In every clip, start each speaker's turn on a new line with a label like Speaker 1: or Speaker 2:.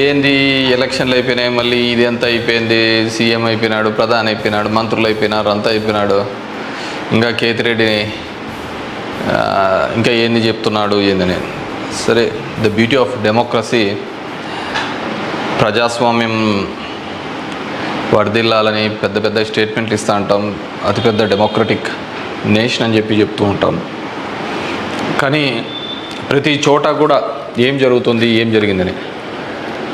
Speaker 1: ఏంది ఎలక్షన్లు అయిపోయినాయి, మళ్ళీ ఇది ఎంత అయిపోయింది, సీఎం అయిపోయినాడు, ప్రధాని అయిపోయినాడు, మంత్రులు అయిపోయినారు, అంతా అయిపోయినాడు, ఇంకా కేతిరెడ్డిని ఇంకా ఏంది చెప్తున్నాడు ఏందని. సరే, ద బ్యూటీ ఆఫ్ డెమోక్రసీ, ప్రజాస్వామ్యం వర్ధిల్లాలని పెద్ద పెద్ద స్టేట్మెంట్లు ఇస్తూ ఉంటాం, అతిపెద్ద డెమోక్రటిక్ నేషన్ అని చెప్తూ ఉంటాం. కానీ ప్రతి చోట కూడా ఏం జరుగుతుంది, ఏం జరిగిందని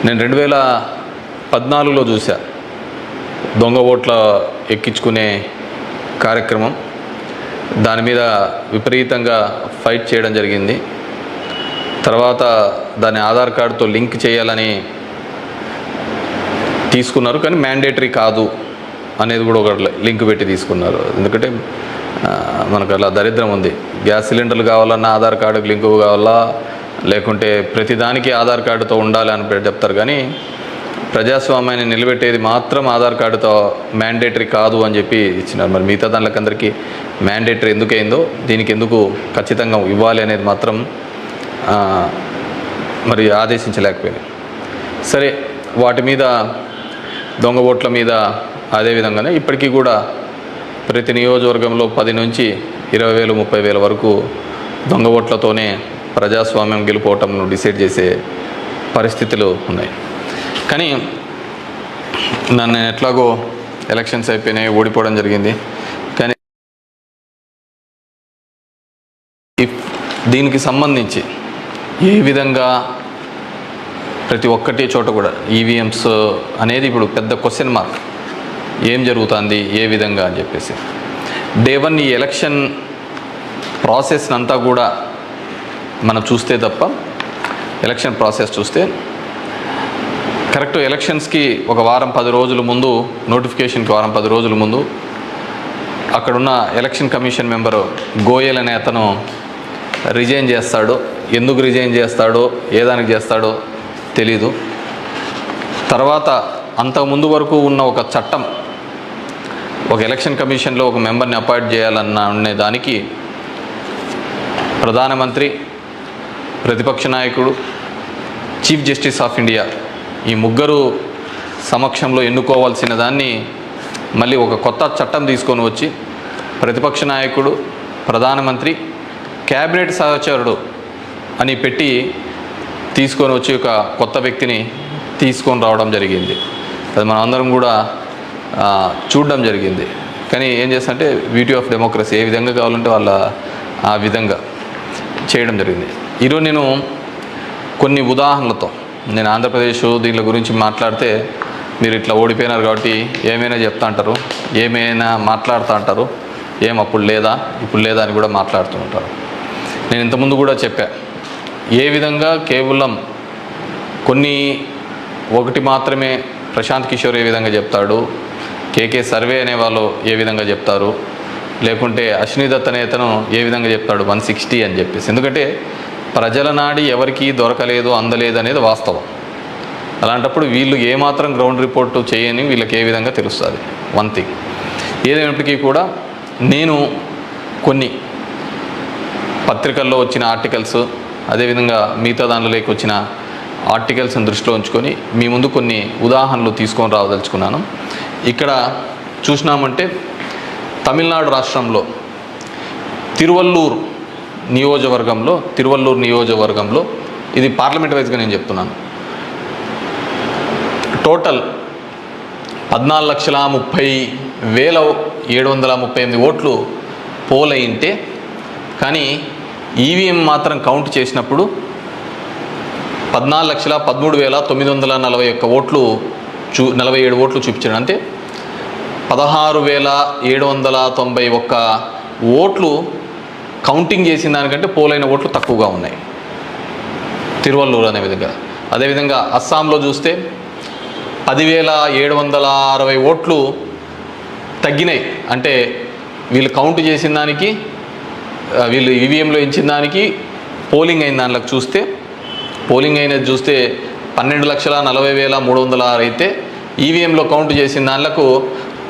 Speaker 1: నేను 2014లో చూసా. దొంగ ఓట్ల ఎక్కించుకునే కార్యక్రమం, దాని మీద విపరీతంగా ఫైట్ చేయడం జరిగింది. తర్వాత దాన్ని ఆధార్ కార్డుతో లింక్ చేయాలని తీసుకున్నారు, కానీ మ్యాండేటరీ కాదు అనేది కూడా ఒక లింక్ పెట్టి తీసుకున్నారు. ఎందుకంటే మనకు అలా దరిద్రం ఉంది. గ్యాస్ సిలిండర్లు కావాలన్నా ఆధార్ కార్డుకి లింకు కావాలా, లేకుంటే ప్రతిదానికి ఆధార్ కార్డుతో ఉండాలి అని చెప్తారు. కానీ ప్రజాస్వామ్యాన్ని నిలబెట్టేది మాత్రం ఆధార్ కార్డుతో మ్యాండేటరీ కాదు అని చెప్పి ఇచ్చినారు. మరి మిగతా దానికందరికీ మ్యాండేటరీ ఎందుకైందో, దీనికి ఎందుకు ఖచ్చితంగా ఇవ్వాలి అనేది మాత్రం మరి ఆదేశించలేకపోయింది. సరే, వాటి మీద దొంగ ఓట్ల మీద అదేవిధంగానే ఇప్పటికీ కూడా ప్రతి నియోజకవర్గంలో 10 నుంచి 20,000 30,000 వరకు దొంగ ఓట్లతోనే ప్రజాస్వామ్యం గెలుపోవటంను డిసైడ్ చేసే పరిస్థితులు ఉన్నాయి. కానీ నన్ను ఎట్లాగో ఎలక్షన్స్ అయిపోయినాయి, ఓడిపోవడం జరిగింది. కానీ దీనికి సంబంధించి ఏ విధంగా ప్రతి ఒక్కటి చోట కూడా ఈవీఎంస్ అనేది ఇప్పుడు పెద్ద క్వశ్చన్ మార్క్. ఏం జరుగుతుంది, ఏ విధంగా అని చెప్పేసి డే 1 ఈ ఎలక్షన్ ప్రాసెస్ అంతా కూడా మనం చూస్తే తప్ప, ఎలక్షన్ ప్రాసెస్ చూస్తే కరెక్ట్ ఎలక్షన్స్కి ఒక వారం 10 రోజుల ముందు, నోటిఫికేషన్కి వారం 10 రోజుల ముందు అక్కడున్న ఎలక్షన్ కమిషన్ మెంబరు గోయల్ అనే అతను రిజైన్ చేస్తాడు. ఎందుకు రిజైన్ చేస్తాడో, ఏ దానికి చేస్తాడో తెలీదు. తర్వాత అంతకుముందు వరకు ఉన్న ఒక చట్టం, ఒక ఎలక్షన్ కమిషన్లో ఒక మెంబర్ని అపాయింట్ చేయాలన్న దానికి ప్రధానమంత్రి, ప్రతిపక్ష నాయకుడు, చీఫ్ జస్టిస్ ఆఫ్ ఇండియా ఈ ముగ్గురు సమక్షంలో ఎన్నుకోవాల్సిన దాన్ని మళ్ళీ ఒక కొత్త చట్టం తీసుకొని వచ్చి ప్రతిపక్ష నాయకుడు, ప్రధానమంత్రి, క్యాబినెట్ సహచరుడు అని పెట్టి తీసుకొని వచ్చి ఒక కొత్త వ్యక్తిని తీసుకొని రావడం జరిగింది. అది మనం అందరం కూడా చూడడం జరిగింది. కానీ ఏం చేస్తారంటే బ్యూటీ ఆఫ్ డెమోక్రసీ, ఏ విధంగా కావాలంటే వాళ్ళ ఆ విధంగా చేయడం జరిగింది. ఈరోజు నేను కొన్ని ఉదాహరణలతో, నేను ఆంధ్రప్రదేశ్ దీని గురించి మాట్లాడితే మీరు ఇట్లా ఓడిపోయినారు కాబట్టి ఏమైనా చెప్తా అంటారు, ఏమైనా మాట్లాడుతూ అంటారు, ఏం అప్పుడు లేదా ఇప్పుడు లేదా అని కూడా మాట్లాడుతూ ఉంటారు. నేను ఇంతకుముందు కూడా చెప్పా, ఏ విధంగా కేవలం ఒకటి మాత్రమే ప్రశాంత్ కిషోర్ ఏ విధంగా చెప్తాడు, కేకే సర్వే అనే వాళ్ళు ఏ విధంగా చెప్తారు, లేకుంటే అశ్విని దత్ అనే అతను ఏ విధంగా చెప్తాడు 160 అని చెప్పేసి. ఎందుకంటే ప్రజల నాడి ఎవరికి దొరకలేదు, అందలేదు అనేది వాస్తవం. అలాంటప్పుడు వీళ్ళు ఏమాత్రం గ్రౌండ్ రిపోర్టు చేయని వీళ్ళకి ఏ విధంగా తెలుస్తుంది. వన్ థింగ్ ఏదైనప్పటికీ కూడా నేను కొన్ని పత్రికల్లో వచ్చిన ఆర్టికల్స్, అదేవిధంగా మిగతా దానిలోకి వచ్చిన ఆర్టికల్స్ని దృష్టిలో ఉంచుకొని మీ ముందు కొన్ని ఉదాహరణలు తీసుకొని రావదలుచుకున్నాను. ఇక్కడ చూసినామంటే తమిళనాడు రాష్ట్రంలో తిరువల్లూరు నియోజకవర్గంలో ఇది పార్లమెంట్ వైజ్గా నేను చెప్తున్నాను, టోటల్ 14,30,738 ఓట్లు పోల్ అయింటే, కానీ ఈవీఎం మాత్రం కౌంట్ చేసినప్పుడు 14,13,941 ఓట్లు 47 ఓట్లు చూపించాడు. అంటే 16,791 ఓట్లు కౌంటింగ్ చేసిన దానికంటే పోలైన ఓట్లు తక్కువగా ఉన్నాయి తిరువల్లూరు అనే విధంగా. అదేవిధంగా అస్సాంలో చూస్తే 10,760 ఓట్లు తగ్గినాయి. అంటే వీళ్ళు కౌంట్ చేసిన దానికి, వీళ్ళు ఈవీఎంలో ఇచ్చిన దానికి పోలింగ్ అయిన దానిలోకి చూస్తే, పోలింగ్ అయినది చూస్తే 12,40,306 అయితే ఈవీఎంలో కౌంట్ చేసిన దానిలకు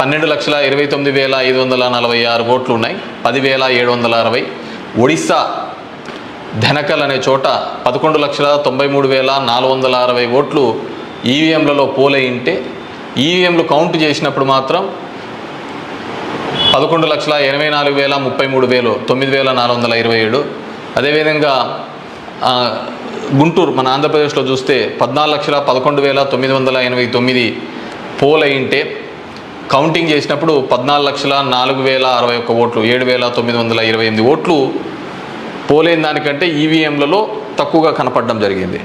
Speaker 1: 12,29,546 ఓట్లు ఉన్నాయి, 10,760. ఒడిస్సా ధనకల్ అనే చోట 11,93,460 ఓట్లు ఈవీఎంలలో పోలై ఉంటే ఈవీఎంలు కౌంట్ చేసినప్పుడు మాత్రం 11,84,033 9,427. అదేవిధంగా గుంటూరు మన ఆంధ్రప్రదేశ్లో చూస్తే 14,11,989 పోల్ అయింటే కౌంటింగ్ చేసినప్పుడు 14,04,061 ఓట్లు 7,928 ఓట్లు పోలైన దానికంటే ఈవీఎంలలో తక్కువగా కనపడడం జరిగింది.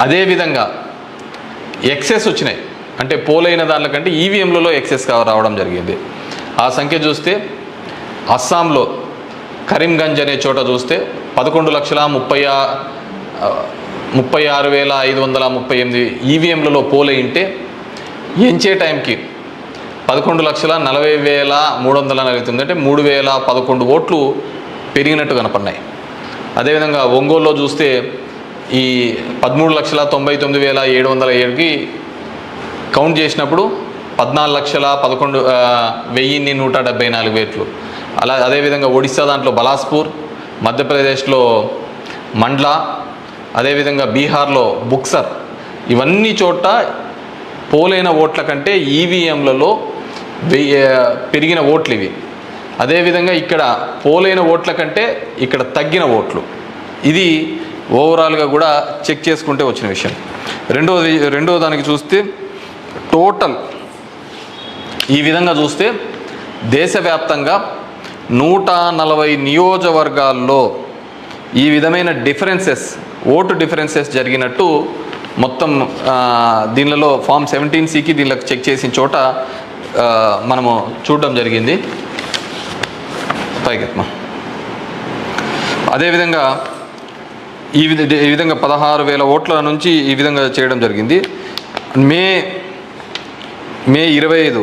Speaker 1: అదేవిధంగా ఎక్సెస్ వచ్చినాయి, అంటే పోలైన దానికంటే ఈవీఎంలలో ఎక్సెస్ రావడం జరిగింది. ఆ సంఖ్య చూస్తే అస్సాంలో కరీంగంజ్ అనే చోట చూస్తే 11,36,538 ఈవీఎంలలో పోలైంటే ఎంచే టైంకి 11,40,349 అంటే 3,011 ఓట్లు పెరిగినట్టు కనపడినాయి. అదేవిధంగా ఒంగోలులో చూస్తే ఈ 13,99,707కి కౌంట్ చేసినప్పుడు 14,11,174 ఓట్లు. అదేవిధంగా ఒడిశా దాంట్లో బలాస్పూర్, మధ్యప్రదేశ్లో మండ్లా, అదేవిధంగా బీహార్లో బుక్సర్, ఇవన్నీ చోట పోలైన ఓట్ల కంటే ఈవీఎంలలో పెరిగిన ఓట్లు ఇవి. అదేవిధంగా ఇక్కడ పోలైన ఓట్ల కంటే ఇక్కడ తగ్గిన ఓట్లు. ఇది ఓవరాల్గా కూడా చెక్ చేసుకుంటే వచ్చిన విషయం. రెండో దానికి చూస్తే టోటల్ ఈ విధంగా చూస్తే దేశవ్యాప్తంగా 140 నియోజకవర్గాల్లో ఈ విధమైన ఓటు డిఫరెన్సెస్ జరిగినట్టు మొత్తం దీనిలో ఫామ్ 17C దీనిలో చెక్ చేసిన చోట మనము చూడడం జరిగింది. పైకెత్మా. అదేవిధంగా ఈ విధంగా 16,000 ఓట్ల నుంచి ఈ విధంగా చేయడం జరిగింది. మే 25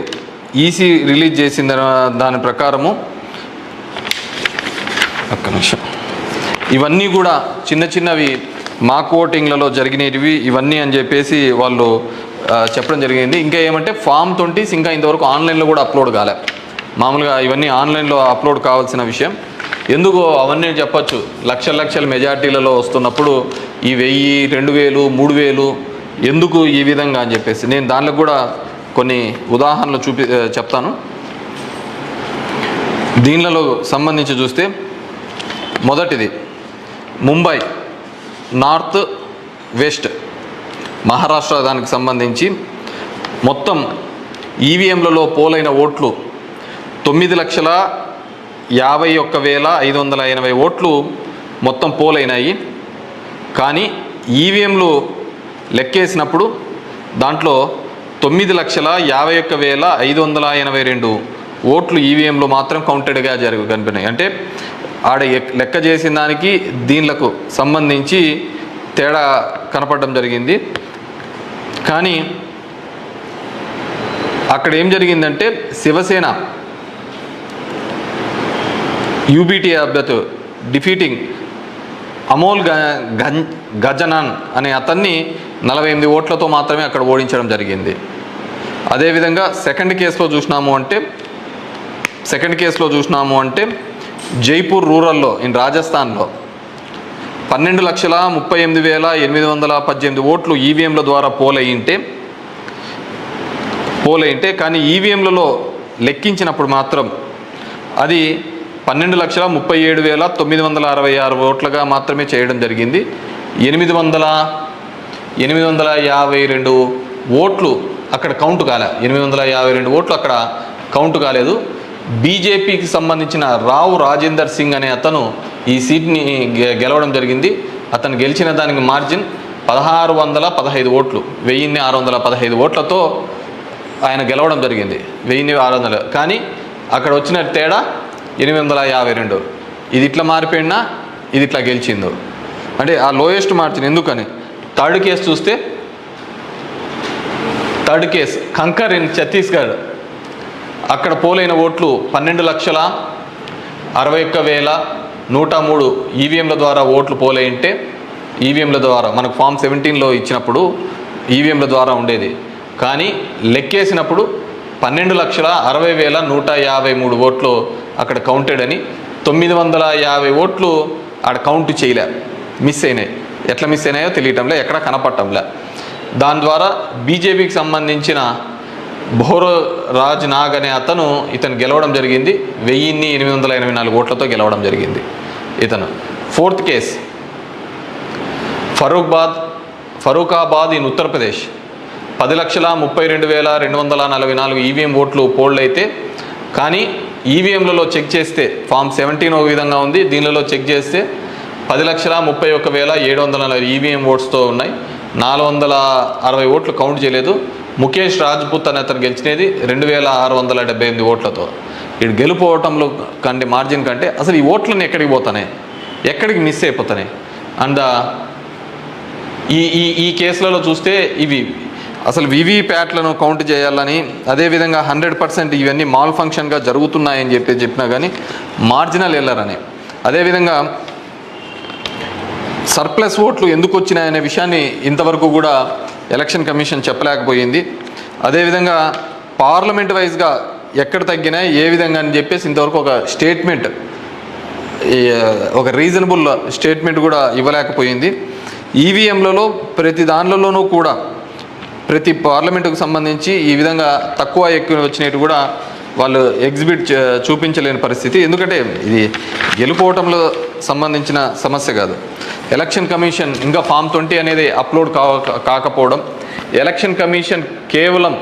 Speaker 1: ఈసీ రిలీజ్ చేసిన దాని ప్రకారము ఒక్క నిమిషం, ఇవన్నీ కూడా చిన్నవి మాక్ ఓటింగ్లలో జరిగినవి ఇవన్నీ అని చెప్పేసి వాళ్ళు చెప్పడం జరిగింది. ఇంకా ఏమంటే ఫామ్ 20 ఇంకా ఇంతవరకు ఆన్లైన్లో కూడా అప్లోడ్ కాలే. మామూలుగా ఇవన్నీ ఆన్లైన్లో అప్లోడ్ కావాల్సిన విషయం. ఎందుకు అవన్నీ చెప్పచ్చు, లక్షల మెజార్టీలలో వస్తున్నప్పుడు ఈ 1000, 2000, 3000 ఎందుకు ఈ విధంగా అని చెప్పేసి నేను దాంట్లో కూడా కొన్ని ఉదాహరణలు చెప్తాను. దీనిలో సంబంధించి చూస్తే మొదటిది ముంబై నార్త్ వెస్ట్ మహారాష్ట్ర దానికి సంబంధించి మొత్తం ఈవీఎంలలో పోలైన ఓట్లు 9,51,580 ఓట్లు మొత్తం పోలైనాయి. కానీ ఈవీఎంలు లెక్కేసినప్పుడు దాంట్లో 9,51,582 ఓట్లు ఈవీఎంలు మాత్రం కౌంటెడ్గా కనిపినాయి. అంటే ఆడ లెక్క చేసిన దానికి దీనిలకు సంబంధించి తేడా కనపడడం జరిగింది. కానీ అక్కడ ఏం జరిగిందంటే శివసేన యూబీటీ అభ్యర్థి డిఫీటింగ్ అమోల్ గజనాన్ అనే అతన్ని 48 ఓట్లతో మాత్రమే అక్కడ ఓడించడం జరిగింది. అదేవిధంగా సెకండ్ కేసులో చూసినాము అంటే జైపూర్ రూరల్లో రాజస్థాన్లో 12,38,818 ఓట్లు ఈవీఎంల ద్వారా పోలైంటే కానీ ఈవీఎంలలో లెక్కించినప్పుడు మాత్రం అది 12,37,966 ఓట్లుగా మాత్రమే చేయడం జరిగింది. 852 ఓట్లు అక్కడ కౌంట్ కాలే. 852 ఓట్లు అక్కడ కౌంట్ కాలేదు. బీజేపీకి సంబంధించిన రావు రాజేందర్ సింగ్ అనే అతను ఈ సీట్ని గెలవడం జరిగింది. అతను గెలిచిన దానికి మార్జిన్ 1,615 ఓట్లు, 1,615 ఓట్లతో ఆయన గెలవడం జరిగింది. 1,600. కానీ అక్కడ వచ్చిన తేడా 852. ఇది ఇట్లా మారిపోయినా ఇది ఇట్లా గెలిచిందో అంటే ఆ లోయెస్ట్ మార్జిన్. ఎందుకని థర్డ్ కేసు కంకర్ ఇన్ ఛత్తీస్గఢ్ అక్కడ పోలైన ఓట్లు 12,61,103 ఈవీఎంల ద్వారా ఓట్లు పోలైంటే ఈవీఎంల ద్వారా మనకు ఫామ్ 17లో ఇచ్చినప్పుడు ఈవీఎంల ద్వారా ఉండేది. కానీ లెక్కేసినప్పుడు 12,60,153 ఓట్లు అక్కడ కౌంటెడ్ అని 950 ఓట్లు ఆడ కౌంట్ చేయలే, మిస్ అయినాయి. ఎట్లా మిస్ అయినాయో తెలియటంలే, ఎక్కడ కనపడటంలే. దాని ద్వారా బీజేపీకి సంబంధించిన భోరరాజ్ నాగ్ అనే ఇతను గెలవడం జరిగింది. 1884 ఓట్లతో గెలవడం జరిగింది ఇతను. 4th case Farrukhabad in Uttar Pradesh. 10,32,244 EVM ఓట్లు పోల్డ్ అయితే, కానీ ఈవీఎంలలో చెక్ చేస్తే ఫామ్ 17 ఒక విధంగా ఉంది, దీనిలో చెక్ చేస్తే 10,31,740 ఈవీఎం ఓట్స్తో ఉన్నాయి. 460 ఓట్లు కౌంట్ చేయలేదు. ముఖేష్ రాజ్పుత్ అనే అతను గెలిచినది 2,678 ఓట్లతో. ఇటు గెలుపోవటంలో కంటే మార్జిన్ కంటే అసలు ఈ ఓట్లన్నీ ఎక్కడికి పోతున్నాయి, ఎక్కడికి మిస్ అయిపోతున్నాయి. అండ్ ఈ కేసులలో చూస్తే ఇవి అసలు వీవీప్యాట్లను కౌంట్ చేయాలని, అదేవిధంగా 100% ఇవన్నీ మాల్ ఫంక్షన్గా జరుగుతున్నాయని చెప్పినా కానీ మార్జినల్ ఎల్లరని, అదేవిధంగా సర్ప్లస్ ఓట్లు ఎందుకు వచ్చినాయనే విషయాన్ని ఇంతవరకు కూడా ఎలక్షన్ కమిషన్ చెప్పలేకపోయింది. అదేవిధంగా పార్లమెంట్ వైజ్గా ఎక్కడ తగ్గినాయి ఏ విధంగా అని చెప్పేసి ఇంతవరకు ఒక స్టేట్మెంట్, ఒక రీజనబుల్ స్టేట్మెంట్ కూడా ఇవ్వలేకపోయింది. ఈవీఎంలలో ప్రతి దానిలోనూ కూడా ప్రతి పార్లమెంటుకు సంబంధించి ఈ విధంగా తక్కువ ఎక్కువ వచ్చినట్టు కూడా వాళ్ళు చూపించలేని పరిస్థితి. ఎందుకంటే ఇది గెలుపోవటంలో సంబంధించిన సమస్య కాదు. ఎలక్షన్ కమిషన్ ఇంకా ఫామ్ 20 అనేది అప్లోడ్ కాకపోవడం, ఎలక్షన్ కమిషన్ కేవలం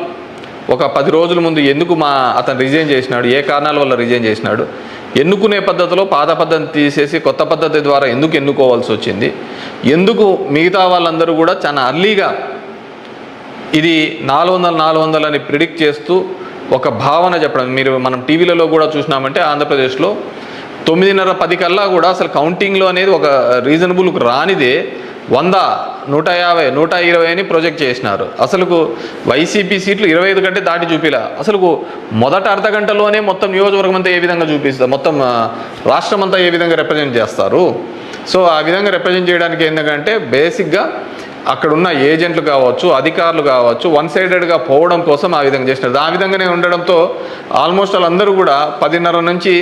Speaker 1: ఒక 10 రోజుల ముందు ఎందుకు అతను రిజైన్ చేసినాడు, ఏ కారణాల వల్ల రిజైన్ చేసినాడు, ఎన్నుకునే పద్ధతిలో పాత పద్ధతి తీసేసి కొత్త పద్ధతి ద్వారా ఎందుకు ఎన్నుకోవాల్సి వచ్చింది, ఎందుకు మిగతా వాళ్ళందరూ కూడా చాలా అర్లీగా ఇది 400 అని ప్రిడిక్ట్ చేస్తూ ఒక భావన చెప్పడం. మనం టీవీలలో కూడా చూసినామంటే ఆంధ్రప్రదేశ్లో 9:30-10 కల్లా కూడా అసలు కౌంటింగ్లో అనేది ఒక రీజనబుల్ రానిదే 100, 150, 120 అని ప్రొజెక్ట్ చేసినారు. అసలుకు వైసీపీ సీట్లు 25 కంటే దాటి చూపిలా. అసలుకు మొదట అర్ధ గంటలోనే మొత్తం నియోజకవర్గం అంతా ఏ విధంగా చూపిస్తారు, మొత్తం రాష్ట్రం అంతా ఏ విధంగా రిప్రజెంట్ చేస్తారు. సో ఆ విధంగా రిప్రజెంట్ చేయడానికి ఏంటంటే బేసిక్గా అక్కడున్న ఏజెంట్లు కావచ్చు, అధికారులు కావచ్చు, వన్ సైడెడ్గా పోవడం కోసం ఆ విధంగా చేసినారు. ఆ విధంగానే ఉండడంతో ఆల్మోస్ట్ వాళ్ళందరూ కూడా 10:30 నుంచి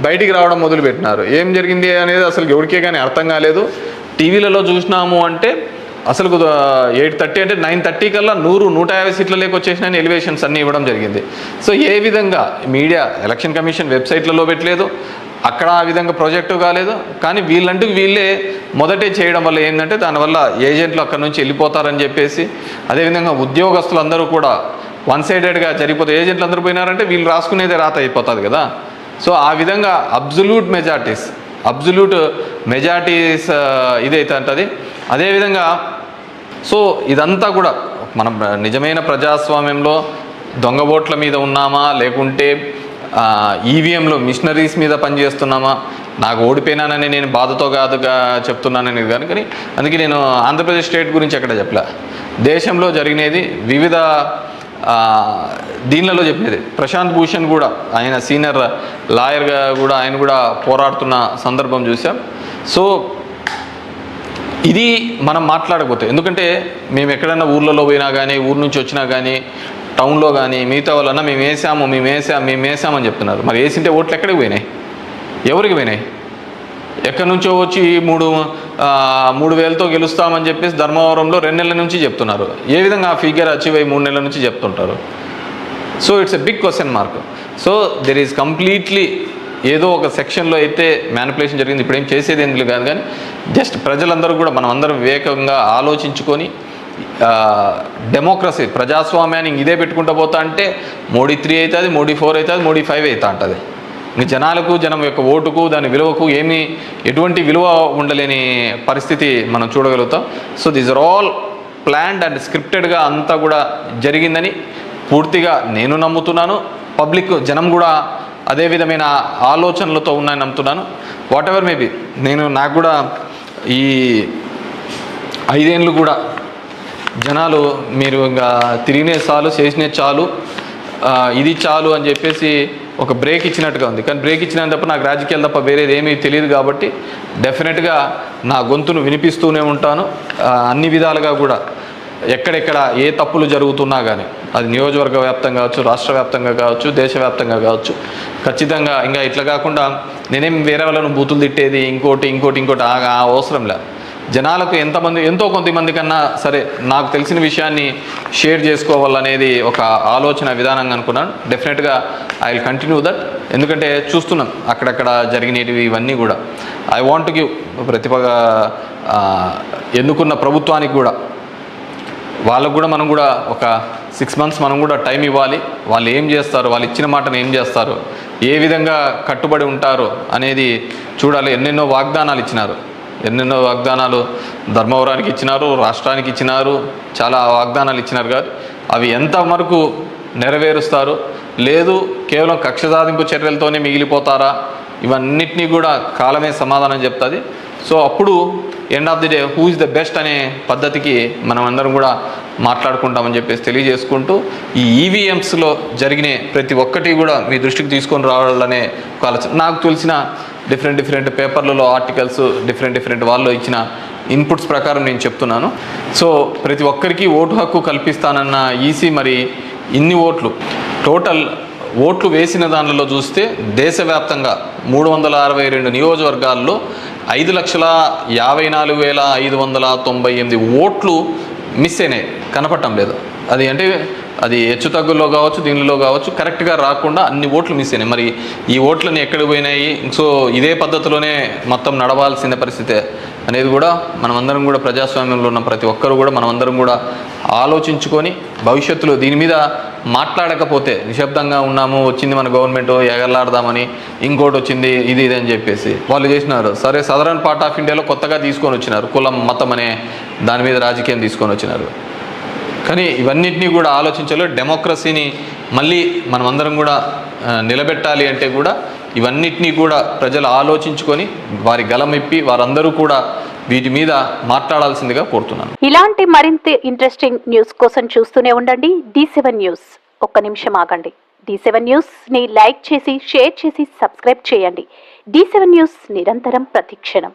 Speaker 1: బయటికి రావడం మొదలుపెట్టినారు. ఏం జరిగింది అనేది అసలు ఎవరికే కానీ అర్థం కాలేదు. టీవీలలో చూసినాము అంటే అసలు 8:30 అంటే 9:30 కల్లా 100-150 సీట్ల లేక వచ్చేసినాయని ఎలివేషన్స్ అన్నీ ఇవ్వడం జరిగింది. సో ఏ విధంగా మీడియా ఎలక్షన్ కమిషన్ వెబ్సైట్లలో పెట్టలేదు, అక్కడ ఆ విధంగా ప్రాజెక్టు కాలేదు. కానీ వీళ్ళే మొదటే చేయడం వల్ల ఏంటంటే దానివల్ల ఏజెంట్లు అక్కడ నుంచి వెళ్ళిపోతారని చెప్పేసి, అదేవిధంగా ఉద్యోగస్తులందరూ కూడా వన్ సైడెడ్గా జరిగిపోతే ఏజెంట్లు అందరూ పోయినారంటే వీళ్ళు రాసుకునేదే రాత అయిపోతుంది కదా. సో ఆ విధంగా అబ్జల్యూట్ మెజారిటీస్ ఇదైతే అంటది. అదేవిధంగా సో ఇదంతా కూడా మనం నిజమైన ప్రజాస్వామ్యంలో దొంగ ఓట్ల మీద ఉన్నామా, లేకుంటే ఈవీఎంలో మిషనరీస్ మీద పనిచేస్తున్నామా, నాకు ఓడిపోయినానని నేను బాధతో కాదుగా చెప్తున్నానని కానీ అందుకే నేను ఆంధ్రప్రదేశ్ స్టేట్ గురించి ఎక్కడ చెప్పలే. దేశంలో జరిగినది వివిధ దీనిలలో చెప్పినది. ప్రశాంత్ భూషణ్ కూడా ఆయన సీనియర్ లాయర్గా కూడా ఆయన కూడా పోరాడుతున్న సందర్భం చూసాం. సో ఇది మనం మాట్లాడకపోతే, ఎందుకంటే మేము ఎక్కడైనా ఊర్లలో పోయినా కానీ, ఊరు నుంచి వచ్చినా కానీ, టౌన్లో కానీ మిగతా వాళ్ళన్నా మేము వేసామని చెప్తున్నారు. మరి వేసింటే ఓట్లు ఎక్కడికి పోయినాయి, ఎవరికి పోయినాయి? ఎక్కడి నుంచో వచ్చి 3,000తో గెలుస్తామని చెప్పేసి ధర్మవరంలో 2 నెలల నుంచి చెప్తున్నారు. ఏ విధంగా ఆ ఫిగర్ అచీవ్ అయ్యి 3 నెలల నుంచి చెప్తుంటారు? So it's a big question mark. So there is completely ఏదో ఒక సెక్షన్లో అయితే మ్యానిపులేషన్ జరిగింది. ఇప్పుడు ఏం చేసేది ఎందుకు కాదు, కానీ జస్ట్ ప్రజలందరూ కూడా మనం అందరం వివేకంగా ఆలోచించుకొని డెమోక్రసీ ప్రజాస్వామ్యాన్ని ఇదే పెట్టుకుంటూ పోతా అంటే మోడీ 3 అవుతుంది, మోడీ 4 అవుతుంది, మోడీ 5 అవుతా ఉంటుంది. ఇంక జనం యొక్క ఓటుకు దాని విలువకు ఎటువంటి విలువ ఉండలేని పరిస్థితి మనం చూడగలుగుతాం. So these are all planned and స్క్రిప్టెడ్గా అంతా కూడా జరిగిందని పూర్తిగా నేను నమ్ముతున్నాను. పబ్లిక్ జనం కూడా అదే విధమైన ఆలోచనలతో ఉన్నాయని నమ్ముతున్నాను. వాట్ ఎవర్ మేబీ నాకు కూడా ఈ 5 ఏళ్ళు కూడా జనాలు మీరు ఇంకా తిరిగినే చాలు, చేసినే చాలు, ఇది చాలు అని చెప్పేసి ఒక బ్రేక్ ఇచ్చినట్టుగా ఉంది. కానీ బ్రేక్ ఇచ్చినా తప్ప నాకు రాజకీయాలు తప్ప వేరేది ఏమీ తెలియదు కాబట్టి డెఫినెట్గా నా గొంతును వినిపిస్తూనే ఉంటాను. అన్ని విధాలుగా కూడా ఎక్కడెక్కడ ఏ తప్పులు జరుగుతున్నా కానీ, అది నియోజకవర్గ వ్యాప్తంగా కావచ్చు, రాష్ట్ర వ్యాప్తంగా కావచ్చు, దేశవ్యాప్తంగా కావచ్చు, ఖచ్చితంగా ఇంకా ఇట్లా కాకుండా నేనేం వేరే వాళ్ళను బూతులు తిట్టేది ఇంకోటి అవసరం లేదు. జనాలకు ఎంతో కొంతమంది కన్నా సరే నాకు తెలిసిన విషయాన్ని షేర్ చేసుకోవాలనేది ఒక ఆలోచన విధానంగా అనుకున్నాను. డెఫినెట్గా ఐ విల్ కంటిన్యూ దట్. ఎందుకంటే చూస్తున్నాం అక్కడక్కడ జరిగినవి ఇవన్నీ కూడా. ఐ వాంట్ గివ్ ఎన్నుకున్న ప్రభుత్వానికి కూడా వాళ్ళకు కూడా మనం కూడా ఒక 6 months మనం కూడా టైం ఇవ్వాలి. వాళ్ళు ఏం చేస్తారు, వాళ్ళు ఇచ్చిన మాటను ఏం చేస్తారు, ఏ విధంగా కట్టుబడి ఉంటారు అనేది చూడాలి. ఎన్నెన్నో వాగ్దానాలు ధర్మవరానికి ఇచ్చినారు, రాష్ట్రానికి ఇచ్చినారు, చాలా వాగ్దానాలు ఇచ్చినారు. కాదు అవి ఎంతవరకు నెరవేరుస్తారు, లేదు కేవలం కక్ష సాధింపు చర్యలతోనే మిగిలిపోతారా, ఇవన్నిటినీ కూడా కాలమే సమాధానం చెప్తుంది. సో అప్పుడు end of the day who is the best అనే పద్ధతికి మనం అందరం కూడా మాట్లాడుకుంటామని చెప్పేసి తెలియజేసుకుంటూ, ఈ ఈవీఎంస్లో జరిగిన ప్రతి ఒక్కటి కూడా మీ దృష్టికి తీసుకొని రావాలనే ఒక ఆలోచన. నాకు తెలిసిన డిఫరెంట్ పేపర్లలో ఆర్టికల్స్ డిఫరెంట్ వాళ్ళు ఇచ్చిన ఇన్పుట్స్ ప్రకారం నేను చెప్తున్నాను. సో ప్రతి ఒక్కరికి ఓటు హక్కు కల్పిస్తానన్న ఈసీ మరి ఇన్ని టోటల్ ఓట్లు వేసిన దానిలో చూస్తే దేశవ్యాప్తంగా 362 నియోజకవర్గాల్లో 5,54,598 ఓట్లు మిస్ అయినాయి, కనపడటం లేదు. అది హెచ్చు తగ్గుల్లో కావచ్చు, దీనిలో కావచ్చు, కరెక్ట్గా రాకుండా అన్ని ఓట్లు మిస్ అయినాయి. మరి ఈ ఓట్లని ఎక్కడికి పోయినాయి? సో ఇదే పద్ధతిలోనే మొత్తం నడవాల్సిన పరిస్థితే అనేది కూడా మనమందరం కూడా ప్రజాస్వామ్యంలో ఉన్న ప్రతి ఒక్కరు కూడా మనమందరం కూడా ఆలోచించుకొని భవిష్యత్తులో దీని మీద మాట్లాడకపోతే నిశ్శబ్దంగా ఉన్నాము, వచ్చింది మన గవర్నమెంట్ ఎగలాడదామని, ఇంకోటి వచ్చింది ఇది అని చెప్పేసి వాళ్ళు చేసినారు. సరే సదరన్ పార్ట్ ఆఫ్ ఇండియాలో కొత్తగా తీసుకొని వచ్చినారు, కులం మతం అనే దాని మీద రాజకీయం తీసుకొని వచ్చినారు. కానీ ఇవన్నిటినీ కూడా ఆలోచించాలి. డెమోక్రసీని మళ్ళీ మనమందరం కూడా నిలబెట్టాలి అంటే కూడా ఇవన్నిటినీ కూడా ప్రజలు ఆలోచించుకొని వారి గలమిప్పి వారందరూ కూడా వీటి మీద మాట్లాడాల్సిందిగా కోరుతున్నాను.
Speaker 2: ఇలాంటి మరింత ఇంట్రెస్టింగ్ న్యూస్ కోసం చూస్తూనే ఉండండి D7 న్యూస్. ఒక్క నిమిషం ఆగండి. D7 న్యూస్ని లైక్ చేసి, షేర్ చేసి, సబ్స్క్రైబ్ చేయండి. D7 న్యూస్ నిరంతరం ప్రతిక్షణం.